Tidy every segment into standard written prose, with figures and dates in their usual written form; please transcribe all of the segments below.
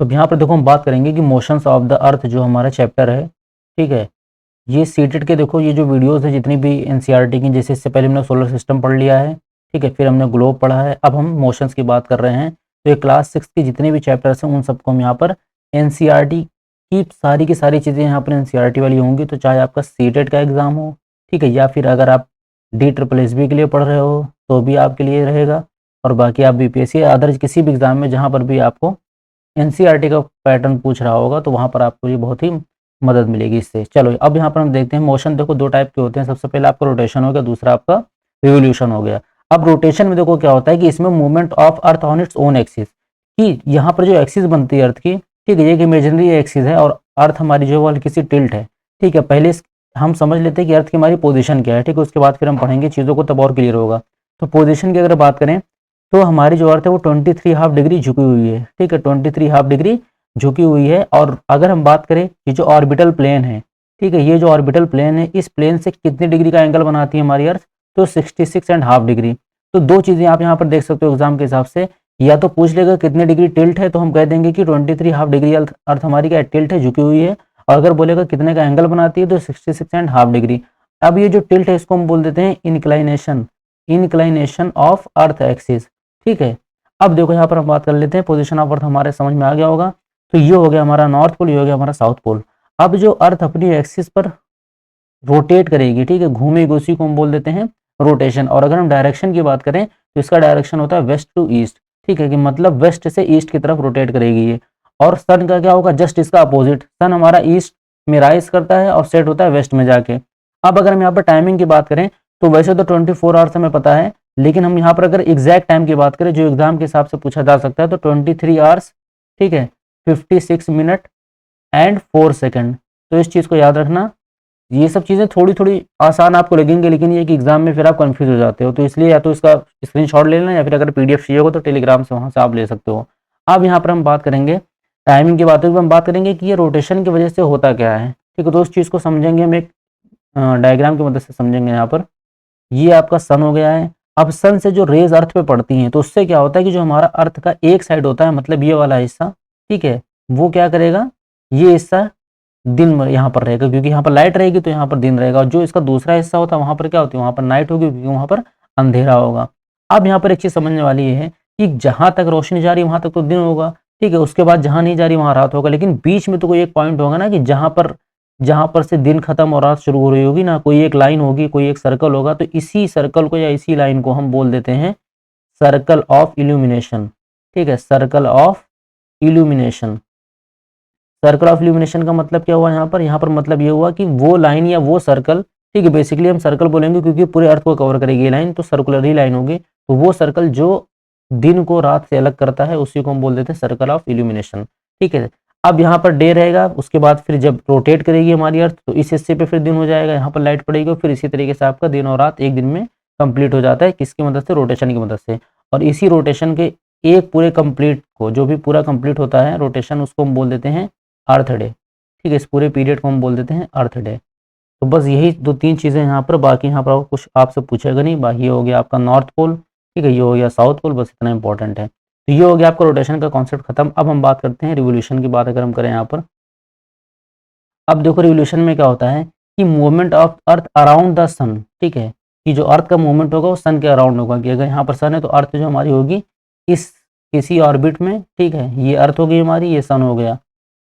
तो अब यहाँ पर देखो हम बात करेंगे कि मोशंस ऑफ द अर्थ जो हमारा चैप्टर है, ठीक है। ये सीटेट के देखो ये जो वीडियोस है जितनी भी एनसीईआरटी की, जैसे इससे पहले हमने सोलर सिस्टम पढ़ लिया है, ठीक है, फिर हमने ग्लोब पढ़ा है, अब हम मोशंस की बात कर रहे हैं। तो ये क्लास 6 के जितने भी चैप्टर्स हैं उन सबको हम यहाँ पर एनसीईआरटी की सारी चीज़ें यहाँ पर एनसीईआरटी वाली होंगी। तो चाहे आपका सीटेट का एग्ज़ाम हो, ठीक है, या फिर अगर आप DSSB के लिए पढ़ रहे हो तो भी आपके लिए रहेगा, और बाकी आप बीपीएससी या अदर किसी भी एग्ज़ाम में जहाँ पर भी आपको एनसीईआरटी का पैटर्न पूछ रहा होगा तो वहाँ पर आपको ये बहुत ही मदद मिलेगी इससे। चलो अब यहाँ पर हम देखते हैं मोशन। देखो दो टाइप के होते हैं, सबसे पहले आपका रोटेशन हो गया, दूसरा आपका रिवोल्यूशन हो गया। अब रोटेशन में देखो क्या होता है कि इसमें movement of earth on its own axis, कि यहाँ पर जो एक्सिस बनती है अर्थ की, ठीक है, एक इमेजिनरी एक्सिस है और अर्थ हमारी जो है हल्की सी टिल्ट है, ठीक है। पहले हम समझ लेते हैं कि अर्थ की हमारी पोजीशन क्या है, ठीक है, उसके बाद फिर हम पढ़ेंगे चीज़ों को तब और क्लियर होगा। तो पोजीशन की अगर बात करें तो हमारी जो अर्थ है वो 23½ डिग्री झुकी हुई है, ठीक है, 23½ डिग्री झुकी हुई है। और अगर हम बात करें ये जो ऑर्बिटल प्लेन है, ठीक है, ये जो ऑर्बिटल प्लेन है इस प्लेन से कितनी डिग्री का एंगल बनाती है हमारी अर्थ, तो 66½ डिग्री। तो दो चीज़ें आप यहाँ पर देख सकते हो एग्जाम के हिसाब से, या तो पूछ लेगा कितने डिग्री टिल्ट है तो हम कह देंगे कि 23½ डिग्री अर्थ हमारी क्या टिल्ट है, झुकी हुई है। और अगर बोलेगा कितने का एंगल बनाती है तो 66½ डिग्री। अब ये जो टिल्ट है इसको हम बोल देते हैं इंक्लाइनेशन ऑफ अर्थ एक्सिस, ठीक है। अब देखो यहाँ पर हम बात कर लेते हैं पोजीशन ऑफ अर्थ, हमारे समझ में आ गया होगा। तो ये हो गया हमारा नॉर्थ पोल, ये हो गया हमारा साउथ पोल। अब जो अर्थ अपनी एक्सिस पर रोटेट करेगी, ठीक है, घूमेगी, उसी को हम बोल देते हैं रोटेशन। और अगर हम डायरेक्शन की बात करें तो इसका डायरेक्शन होता है वेस्ट टू ईस्ट, ठीक है, कि मतलब वेस्ट से ईस्ट की तरफ रोटेट करेगी ये। और सन का क्या होगा, जस्ट इसका अपोजिट, सन हमारा ईस्ट में राइज करता है और सेट होता है वेस्ट में जाके। अब अगर हम यहाँ पर टाइमिंग की बात करें तो वैसे तो 24 आवर्स हमें पता है, लेकिन हम यहाँ पर अगर एग्जैक्ट टाइम की बात करें जो एग्जाम के हिसाब से पूछा जा सकता है तो 23 आवर्स, ठीक है, 56 मिनट एंड 4 सेकंड। तो इस चीज़ को याद रखना। ये सब चीज़ें थोड़ी थोड़ी आसान आपको लगेंगी, लेकिन ये कि एग्जाम में फिर आप कंफ्यूज हो जाते हो, तो इसलिए या तो इसका स्क्रीनशॉट ले लेना या फिर अगर पीडीएफ चाहिए हो तो टेलीग्राम से वहाँ से आप ले सकते हो। अब यहाँ पर हम बात करेंगे टाइमिंग की बातों की, हम बात करेंगे कि ये रोटेशन की वजह से होता क्या है, ठीक है। तो उस चीज़ को समझेंगे हम एक डायग्राम की मदद से समझेंगे। यहाँ पर ये आपका सन हो गया है। अब सन से जो रेज अर्थ पे पड़ती हैं तो उससे क्या होता है कि जो हमारा अर्थ का एक साइड होता है, मतलब ये वाला हिस्सा, ठीक है, वो क्या करेगा, ये हिस्सा दिन में यहाँ पर रहेगा, क्योंकि यहाँ पर लाइट रहेगी तो यहाँ पर दिन रहेगा। और जो इसका दूसरा हिस्सा होता है वहाँ पर क्या होती है, वहाँ पर नाइट होगी, क्योंकि वहाँ पर अंधेरा होगा। अब यहाँ पर एक चीज़ समझने वाली ये है कि जहाँ तक रोशनी जा रही है वहाँ तक तो दिन होगा, ठीक है, उसके बाद जहाँ नहीं जा रही वहाँ रात होगा। लेकिन बीच में तो कोई एक पॉइंट होगा ना कि जहाँ पर से दिन खत्म और रात शुरू हो रही होगी ना, कोई एक लाइन होगी, कोई एक सर्कल होगा। तो इसी सर्कल को या इसी लाइन को हम बोल देते हैं सर्कल ऑफ इल्यूमिनेशन, ठीक है, circle of illumination. Circle of illumination का मतलब क्या हुआ यहाँ पर मतलब ये हुआ कि वो लाइन या वो सर्कल, ठीक है, बेसिकली हम सर्कल बोलेंगे क्योंकि पूरे अर्थ को कवर करेगी ये लाइन, तो सर्कुलर ही लाइन होगी। तो वो सर्कल जो दिन को रात से अलग करता है उसी को हम बोल देते हैं सर्कल ऑफ इल्यूमिनेशन, ठीक है। अब यहाँ पर डे रहेगा, उसके बाद फिर जब रोटेट करेगी हमारी अर्थ तो इस हिस्से पे फिर दिन हो जाएगा, यहाँ पर लाइट पड़ेगी, फिर इसी तरीके से आपका दिन और रात एक दिन में कंप्लीट हो जाता है। किसकी मदद से, रोटेशन की मदद से। और इसी रोटेशन के एक पूरे कंप्लीट को, जो भी पूरा कंप्लीट होता है रोटेशन, उसको हम बोल देते हैं अर्थ डे, ठीक है, इस पूरे पीरियड को हम बोल देते हैं अर्थ डे। तो बस यही दो तीन चीज़ें यहाँ पर, बाकी यहाँ पर कुछ आपसे पूछेगा नहीं। बाकी ये हो गया आपका नॉर्थ पोल, ठीक है, ये हो गया साउथ पोल, बस इतना इंपॉर्टेंट है। तो ये हो गया आपका रोटेशन का कॉन्सेप्ट खत्म। अब हम बात करते हैं रिवोल्यूशन की। बात अगर हम करें यहाँ पर, अब देखो रिवोल्यूशन में क्या होता है कि movement of earth around the sun, ठीक है, कि जो अर्थ का मूवमेंट होगा वो सन के अराउंड होगा। कि अगर यहाँ पर सन है तो अर्थ जो हमारी होगी इस किसी ऑर्बिट में, ठीक है, ये अर्थ होगी हमारी, ये सन हो गया।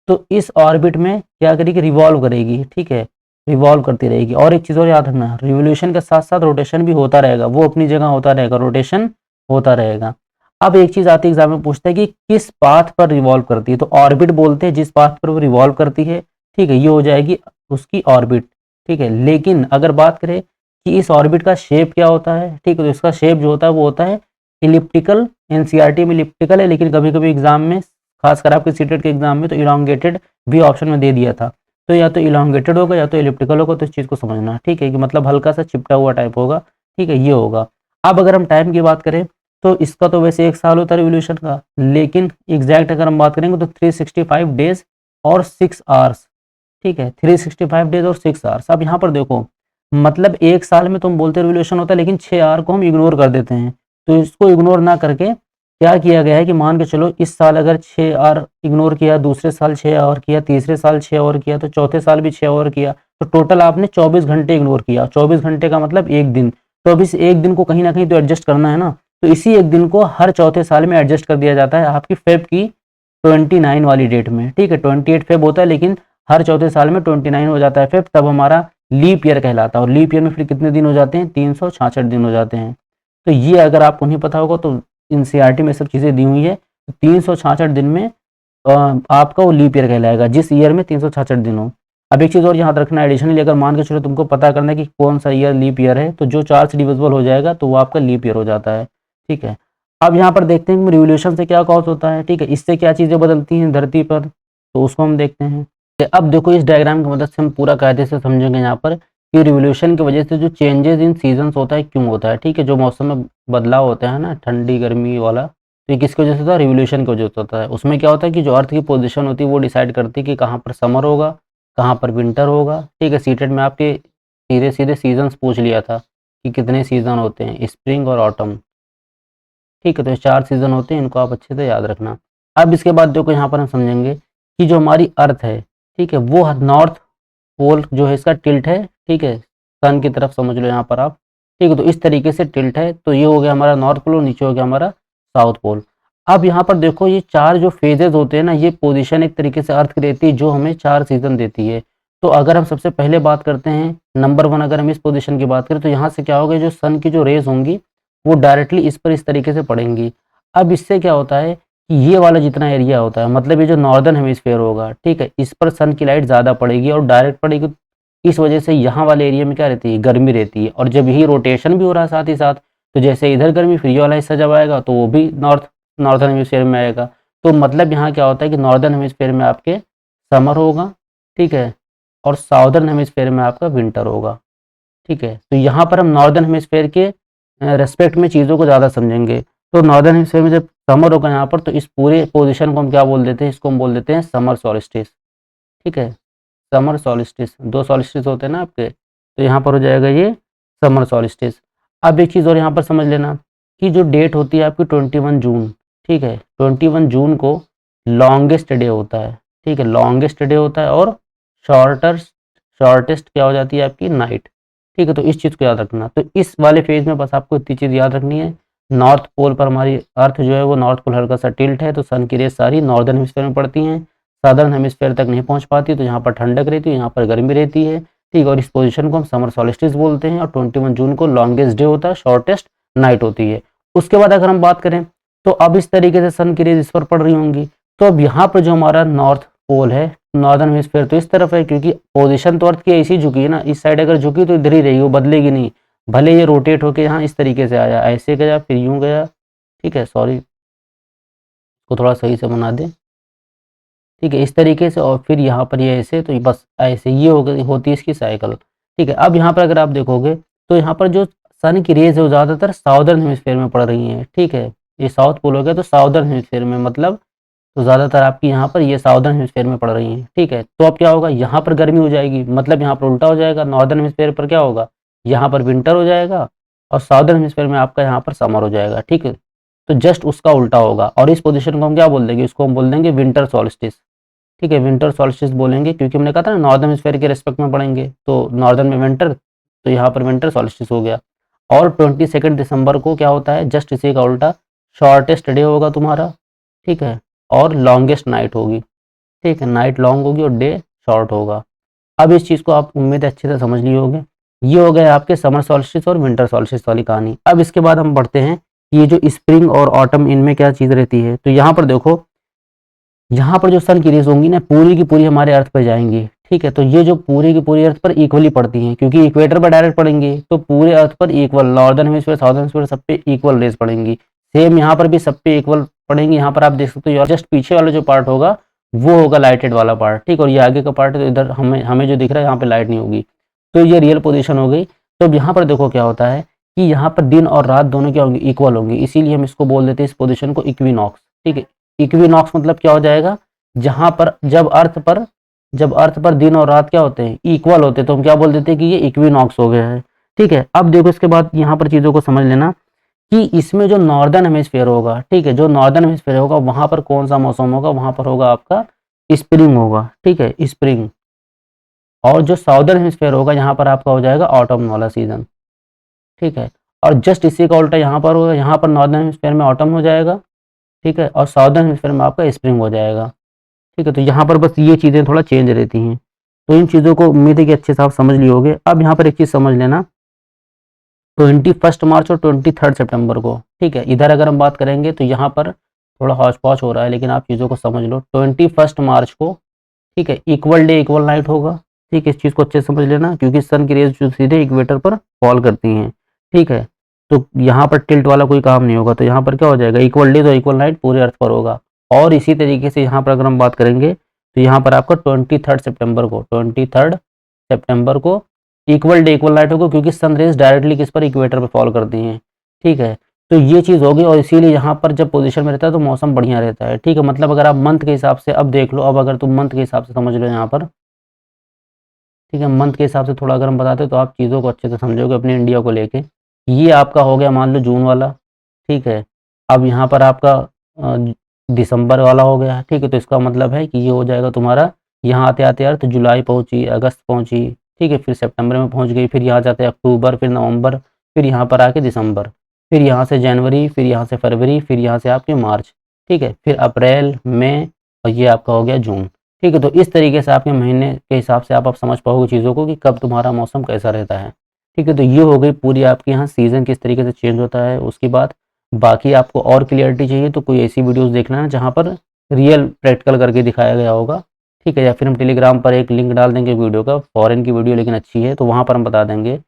तो इस ऑर्बिट में क्या करेगी, रिवॉल्व करेगी, ठीक है, रिवॉल्व करती रहेगी। और एक चीज़ और याद रखना, रिवोल्यूशन के साथ साथ रोटेशन भी होता रहेगा, वो अपनी जगह होता रहेगा, रोटेशन होता रहेगा। अब एक चीज़ आती है एग्जाम में पूछता है कि किस पाथ पर रिवॉल्व करती है, तो ऑर्बिट बोलते हैं जिस पाथ पर वो रिवॉल्व करती है, ठीक है, ये हो जाएगी उसकी ऑर्बिट, ठीक है। लेकिन अगर बात करें कि इस ऑर्बिट का शेप क्या होता है, ठीक है, तो इसका शेप जो होता है वो होता है इलिप्टिकल। एनसीईआरटी में इलिप्टिकल है, लेकिन कभी कभी एग्जाम में, खासकर आपके सीटेट के एग्जाम में, तो इलॉन्गेटेड भी ऑप्शन में दे दिया था। तो या तो इलॉन्गेटेड होगा या तो इलिप्टिकल होगा, तो इस चीज़ को समझना, ठीक है, कि मतलब हल्का सा चिपटा हुआ टाइप होगा, ठीक है, ये होगा। अब अगर हम टाइम की बात करें तो इसका तो वैसे 1 साल होता है रिवोल्यूशन का, लेकिन एग्जैक्ट अगर हम बात करेंगे तो 365 डेज और 6 आवर्स, ठीक है, 365 डेज और 6 आवर्स। अब यहाँ पर देखो, मतलब 1 साल में तुम बोलते रिवोल्यूशन होता है, लेकिन 6 आवर को हम इग्नोर कर देते हैं। तो इसको इग्नोर ना करके क्या किया गया है कि मान के चलो इस साल अगर 6 आवर इग्नोर किया, दूसरे साल 6 आवर किया, तीसरे साल 6 आवर किया, तो चौथे साल भी 6 आवर किया, तो टोटल आपने 24 घंटे इग्नोर किया। 24 घंटे का मतलब एक दिन। तो अब इस एक दिन को कहीं ना कहीं तो एडजस्ट करना है ना, तो इसी एक दिन को हर चौथे साल में एडजस्ट कर दिया जाता है आपकी फेब की 29 वाली डेट में। ठीक है, 28 फेब होता है, लेकिन हर चौथे साल में 29 हो जाता है फेब, तब हमारा लीप ईयर कहलाता है। और लीप ईयर में फिर कितने दिन हो जाते हैं? 366 दिन हो जाते हैं। तो ये अगर आपको नहीं पता होगा तो एनसीईआरटी में सब चीज़ें दी हुई है। 366 दिन में आपका वो लीप ईयर कहलाएगा, जिस ईयर में 366 दिन हो। अब एक चीज़ और यहाँ रखना, एडिशनली अगर मान के चलो तुमको पता करना है कि कौन सा ईयर लीप ईयर है, तो जो 4 से डिविजिबल हो जाएगा तो वो आपका लीप ईयर हो जाता है। ठीक है, अब यहाँ पर देखते हैं कि रिवोल्यूशन से क्या कॉज होता है। ठीक है, इससे क्या चीज़ें बदलती हैं धरती पर, तो उसको हम देखते हैं। अब देखो इस डायग्राम की मदद से हम पूरा कायदे से समझेंगे यहाँ पर कि रिवोल्यूशन की वजह से जो चेंजेस इन सीजन्स होता है क्यों होता है। ठीक है, जो मौसम में बदलाव होता है ना, ठंडी गर्मी वाला, तो ये किसकी वजह से होता है? रिवोल्यूशन की वजह से होता है। उसमें क्या होता है कि जो अर्थ की पोजीशन होती है वो डिसाइड करती है कि कहाँ पर समर होगा, कहाँ पर विंटर होगा। ठीक है, सीटेट में आपके सीधे सीधे सीजन्स पूछ लिया था कि कितने सीजन होते हैं, स्प्रिंग और ऑटम। ठीक है, तो ये 4 सीजन होते हैं, इनको आप अच्छे से याद रखना। अब इसके बाद देखो यहाँ पर हम समझेंगे कि जो हमारी अर्थ है, ठीक है, वो नॉर्थ पोल जो है इसका टिल्ट है। ठीक है, सन की तरफ समझ लो यहाँ पर आप। ठीक है, तो इस तरीके से टिल्ट है, तो ये हो गया हमारा नॉर्थ पोल और नीचे हो गया हमारा साउथ पोल। अब यहाँ पर देखो ये 4 जो फेजेस होते हैं ना, ये पोजीशन एक तरीके से अर्थ की देती है, जो हमें 4 सीजन देती है। तो अगर हम सबसे पहले बात करते हैं नंबर 1, अगर हम इस पोजीशन की बात करें, तो यहाँ से क्या होगा, जो सन की जो रेज होंगी वो डायरेक्टली इस पर इस तरीके से पड़ेंगी। अब इससे क्या होता है कि ये वाला जितना एरिया होता है, मतलब ये जो नॉर्दर्न हेमिस्फेयर होगा, ठीक है, इस पर सन की लाइट ज़्यादा पड़ेगी और डायरेक्ट पड़ेगी। इस वजह से यहाँ वाले एरिया में क्या रहती है? गर्मी रहती है। और जब यही रोटेशन भी हो रहा है साथ ही साथ, तो जैसे इधर गर्मी, फिर ये वाला हिस्सा जब आएगा तो वो भी नॉर्दर्न हेमिस्फेयर में आएगा। तो मतलब यहाँ क्या होता है कि नॉर्दर्न हेमिस्फेयर में आपके समर होगा, ठीक है, और साउदर्न हेमिस्फेयर में आपका विंटर होगा। ठीक है, तो यहाँ पर हम नॉर्दर्न हेमिस्फेयर के रेस्पेक्ट में चीज़ों को ज़्यादा समझेंगे। तो नॉर्दर्न हेमिस्फेयर में जब समर होगा यहाँ पर, तो इस पूरे पोजीशन को हम क्या बोल देते हैं? इसको हम बोल देते हैं समर सॉल्स्टिस। ठीक है, समर सॉल्स्टिस, 2 सॉल्स्टिस होते हैं ना आपके, तो यहाँ पर हो जाएगा ये समर सॉल्स्टिस। अब एक चीज़ और यहाँ पर समझ लेना कि जो डेट होती है आपकी 21 जून, ठीक है, 21 जून को लॉन्गेस्ट डे होता है। ठीक है, लॉन्गेस्ट डे होता है और शॉर्टेस्ट क्या हो जाती है आपकी? नाइट। ठीक है, तो इस चीज़ को याद रखना। तो इस वाले फेज में बस आपको इतनी चीज़ याद रखनी है। नॉर्थ पोल पर हमारी अर्थ जो है वो नॉर्थ पोल हल्का सा टिल्ट है, तो सन की रेज सारी नॉर्दर्न हेमिस्फेयर में पड़ती हैं, सादर्न हेमिस्फेयर तक नहीं पहुंच पाती, तो यहाँ पर ठंडक रहती है, यहाँ पर गर्मी रहती है। ठीक, और इस पोजीशन को हम समर सॉल्स्टिस बोलते हैं। और 21 जून को लॉन्गेस्ट डे होता है, शॉर्टेस्ट नाइट होती है। उसके बाद अगर हम बात करें, तो अब इस तरीके से सन की रेज इस पर पड़ रही होंगी, तो अब यहाँ पर जो हमारा नॉर्थ पोल है, नॉर्दर्न हेमिस्फेयर, तो इस तरफ है, क्योंकि पोजीशन तो अर्थ की ऐसी झुकी है ना, इस साइड अगर झुकी तो इधर ही रहेगी, वो बदलेगी नहीं। भले ये रोटेट होके यहाँ इस तरीके से आया, ऐसे गया, फिर यूं गया। ठीक है, सॉरी, को थोड़ा सही से बना दें। ठीक है, इस तरीके से, और फिर यहाँ पर ये ऐसे, तो बस ऐसे ये हो गई होती है इसकी साइकिल। ठीक है, अब यहाँ पर अगर आप देखोगे तो यहाँ पर जो सन की रेज है वो ज़्यादातर साउदर्न हेमिस्फेयर में पड़ रही हैं। ठीक है, ये साउथ पोल हो गया, तो साउदर्न हेमिस्फेयर में, मतलब तो ज़्यादातर आपकी यहाँ पर ये साउदर्न हेमिस्फेयर में पड़ रही हैं। ठीक है, तो अब क्या होगा, यहाँ पर गर्मी हो जाएगी, मतलब यहाँ पर उल्टा हो जाएगा। नॉर्दर्न हेमिस्फेयर पर क्या होगा, यहाँ पर विंटर हो जाएगा, और साउदर्न हेमिस्फेयर में आपका यहाँ पर समर हो जाएगा। ठीक है, तो जस्ट उसका उल्टा होगा, और इस पोजीशन को हम क्या बोल देंगे? इसको हम बोल देंगे विंटर सॉल्स्टिस। ठीक है, विंटर सॉल्स्टिस बोलेंगे, क्योंकि हमने कहा था ना नॉर्दर्न हेमिस्फेयर के रेस्पेक्ट में पढ़ेंगे, तो नॉर्दर्न में विंटर, तो यहाँ पर विंटर सॉल्स्टिस हो गया। और 22 दिसंबर को क्या होता है? जस्ट इसी का उल्टा, शॉर्टेस्ट डे होगा तुम्हारा, ठीक है, और लॉन्गेस्ट नाइट होगी। ठीक है, नाइट लॉन्ग होगी और डे शॉर्ट होगा। अब इस चीज़ को आप उम्मीद है अच्छे से समझ लिए होंगे। ये हो गए आपके समर सॉल्स्टिस और विंटर सॉल्स्टिस वाली कहानी। अब इसके बाद हम बढ़ते हैं कि ये जो स्प्रिंग और ऑटम, इनमें क्या चीज़ रहती है। तो यहाँ पर देखो, यहाँ पर जो सन की रेज होंगी ना, पूरी की पूरी हमारे अर्थ पर जाएंगी। ठीक है, तो ये जो पूरी की पूरी अर्थ पर इक्वली पड़ती हैं, क्योंकि इक्वेटर पर डायरेक्ट पड़ेंगी, तो पूरे अर्थ पर equal, northern hemisphere southern hemisphere सब पे इक्वल रेज पड़ेंगी। सेम यहाँ पर भी सब पे इक्वल पड़ेंगी। यहाँ पर आप देख सकते हो, जस्ट पीछे वाला जो पार्ट होगा वो होगा लाइटेड वाला पार्ट। ठीक, और ये आगे का पार्ट, तो इधर हमें हमें जो दिख रहा है यहाँ पे लाइट नहीं होगी, तो ये रियल पोजिशन हो गई। तो अब यहाँ पर देखो क्या होता है कि यहाँ पर दिन और रात दोनों क्या होंगी? इक्वल होंगी, इसीलिए हम इसको बोल देते हैं इस पोजिशन को इक्विनॉक्स। ठीक है, इक्विनॉक्स मतलब क्या हो जाएगा? जहां पर जब अर्थ पर दिन और रात क्या होते हैं? इक्वल होते हैं, तो हम क्या बोल देते हैं कि ये इक्विनॉक्स हो गया है। ठीक है, अब देखो इसके बाद यहाँ पर चीज़ों को समझ लेना कि इसमें जो नॉर्दर्न हेमिस्फीयर होगा, ठीक है, जो नॉर्दर्न हेमिस्फीयर होगा वहाँ पर कौन सा मौसम होगा, वहाँ पर होगा आपका स्प्रिंग होगा, ठीक है, स्प्रिंग। और जो साउदर्न हेमिस्फीयर होगा यहाँ पर आपका हो जाएगा ऑटम वाला सीजन, ठीक है। और जस्ट इसी का उल्टा यहाँ पर होगा, यहाँ पर नॉर्दर्न हेमिस्फीयर में ऑटम हो जाएगा, ठीक है, और साउदर्न हेमिस्फीयर में आपका स्प्रिंग हो जाएगा, ठीक है। तो यहाँ पर बस ये चीज़ें थोड़ा चेंज रहती हैं। तो इन चीज़ों को उम्मीद है कि अच्छे से आप समझ लिए होंगे। अब यहाँ पर एक चीज़ समझ लेना, 21 मार्च और 23 सितंबर को, ठीक है, इधर अगर हम बात करेंगे तो यहाँ पर थोड़ा हौच पौच हो रहा है, लेकिन आप चीज़ों को समझ लो। 21 मार्च को, ठीक है, इक्वल डे इक्वल नाइट होगा, ठीक है, इस चीज़ को अच्छे से समझ लेना, क्योंकि सन की रेज जो सीधे इक्वेटर पर फॉल करती हैं, ठीक है। तो यहाँ पर टिल्ट वाला कोई काम नहीं होगा, तो यहाँ पर क्या हो जाएगा, इक्वल डे तो इक्वल नाइट पूरे अर्थ पर होगा। और इसी तरीके से यहाँ पर अगर हम बात करेंगे तो यहाँ पर आपका 23 सितंबर को इक्वल डे इक्वल नाइट होगा, क्योंकि सन रेज डायरेक्टली किस पर, इक्वेटर पर फॉल करती हैं, ठीक है। तो ये चीज़ होगी, और इसीलिए यहाँ पर जब पोजीशन में रहता है तो मौसम बढ़िया रहता है, ठीक है। मतलब अगर आप मंथ के हिसाब से अब देख लो, अब अगर तुम मंथ के हिसाब से समझ लो यहाँ पर, ठीक है, मंथ के हिसाब से थोड़ा अगर हम बताते तो आप चीज़ों को अच्छे से समझोगे अपने इंडिया को लेके। ये आपका हो गया मान लो जून वाला, ठीक है। अब यहाँ पर आपका दिसंबर वाला हो गया, ठीक है। तो इसका मतलब है कि ये हो जाएगा तुम्हारा, यहाँ आते आते अर्थ जुलाई पहुँची, अगस्त पहुँची, ठीक है, फिर सितंबर में पहुँच गई, फिर यहाँ जाते अक्टूबर, फिर नवंबर, फिर यहाँ पर आके दिसंबर, फिर यहाँ से जनवरी, फिर यहाँ से फरवरी, फिर यहाँ से आपके मार्च, ठीक है, फिर अप्रैल, मई, और ये आपका हो गया जून, ठीक है। तो इस तरीके से आपके महीने के हिसाब से आप समझ पाओगे चीज़ों को कि कब तुम्हारा मौसम कैसा रहता है, ठीक है। तो ये हो गई पूरी आपके यहाँ सीज़न किस तरीके से चेंज होता है। उसके बाद बाकी आपको और क्लियरिटी चाहिए तो कोई ऐसी वीडियोस देखना है जहाँ पर रियल प्रैक्टिकल करके दिखाया गया होगा, ठीक है। या फिर हम टेलीग्राम पर एक लिंक डाल देंगे वीडियो का, फॉरेन की वीडियो लेकिन अच्छी है, तो वहाँ पर हम बता देंगे,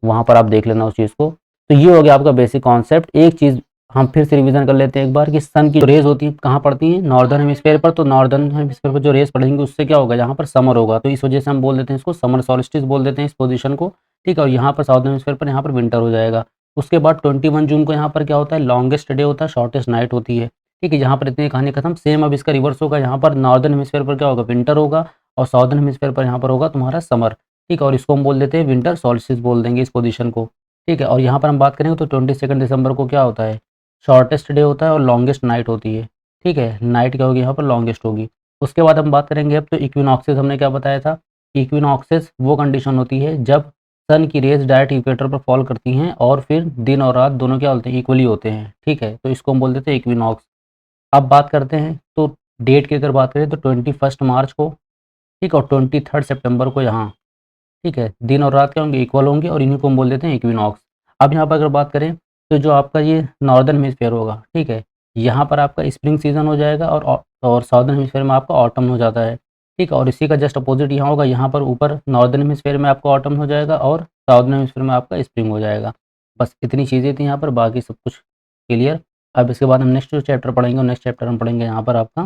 वहाँ पर आप देख लेना उस चीज़ को। तो ये हो गया आपका बेसिक कॉन्सेप्ट। एक चीज़ हम फिर से रिवीजन कर लेते हैं एक बार, कि सन की रेज होती है कहाँ पड़ती हैं, नॉर्दर्न हेमिस्फीयर पर। तो नॉर्दर्न हेमिस्फीयर पर जो रेज पड़ेंगी उससे क्या होगा, यहाँ पर समर होगा, तो इस वजह से हम बोल देते हैं इसको समर सॉल्स्टिस बोल देते हैं इस पोजीशन को, ठीक है। और यहाँ पर साउदर्न हेमिस्फीयर पर यहाँ पर विंटर हो जाएगा। उसके बाद 21 जून को यहाँ पर क्या होता है, लॉन्गेस्ट डे होता है, शॉर्टेस्ट नाइट होती है, ठीक है। यहाँ पर इतनी कहानी खत्म। सेम अब इसका रिवर्स होगा, यहाँ पर नॉर्दर्न हेमिस्फीयर पर क्या होगा, विंटर होगा, और साउदर्न हेमिस्फीयर पर यहाँ पर होगा तुम्हारा समर, ठीक है। और इसको हम बोल देते हैं विंटर सॉल्स्टिस बोल देंगे इस पोजीशन को, ठीक है। और यहाँ पर हम बात करेंगे तो 22 दिसंबर को क्या होता है, शॉर्टेस्ट डे होता है और लॉन्गेस्ट नाइट होती है, ठीक है। नाइट क्या होगी यहाँ पर, लॉन्गेस्ट होगी। उसके बाद हम बात करेंगे अब तो इक्विनॉक्सेस, हमने क्या बताया था, इक्विनॉक्सेस वो कंडीशन होती है जब सन की रेज डायरेक्ट इक्वेटर पर फॉल करती हैं और फिर दिन और रात दोनों क्या होते हैं, इक्वली होते हैं, ठीक है। तो इसको हम बोल देते हैं इक्विनॉक्स। अब बात करते हैं तो डेट की अगर बात करें तो 21 मार्च को, ठीक है, और 23 सितंबर को यहाँ, ठीक है, दिन और रात क्या होंगे, इक्वल होंगे, और इन्हीं को हम बोल देते हैं इक्विनॉक्स। अब यहाँ पर अगर बात करें तो जो आपका ये नॉर्दर्न हेमिस्फीयर होगा, ठीक है, यहाँ पर आपका स्प्रिंग सीजन हो जाएगा, और साउदर्न हेमिस्फीयर में आपका ऑटम हो जाता है, ठीक है। और इसी का जस्ट अपोजिट यहाँ होगा, यहाँ पर ऊपर नॉर्दर्न हेमिस्फीयर में आपका ऑटम हो जाएगा और साउदर्न हेमिस्फीयर में आपका स्प्रिंग हो जाएगा। बस इतनी चीज़ें थी यहाँ पर, बाकी सब कुछ क्लियर। अब इसके बाद हम नेक्स्ट जो चैप्टर पढ़ेंगे, नेक्स्ट चैप्टर हम पढ़ेंगे यहाँ पर आपका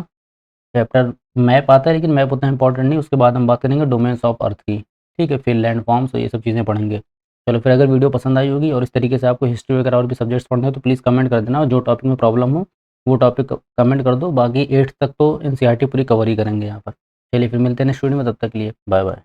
चैप्टर मैप आता है, लेकिन मैप उतना इंपॉर्टेंट नहीं। उसके बाद हम बात करेंगे डोमेन्स ऑफ अर्थ की, ठीक है, फिर लैंड फॉर्म्स, तो ये सब चीज़ें पढ़ेंगे। चलो फिर, अगर वीडियो पसंद आई होगी और इस तरीके से आपको हिस्ट्री वगैरह और भी सब्जेक्ट्स पढ़ने हैं तो प्लीज़ कमेंट कर देना, और जो टॉपिक में प्रॉब्लम हो वो टॉपिक कमेंट कर दो। बाकी 8th तक तो एनसीईआरटी पूरी कवर ही करेंगे यहाँ पर। चलिए फिर मिलते हैं नेक्स्ट वीडियो में, तब तक के लिए बाय बाय।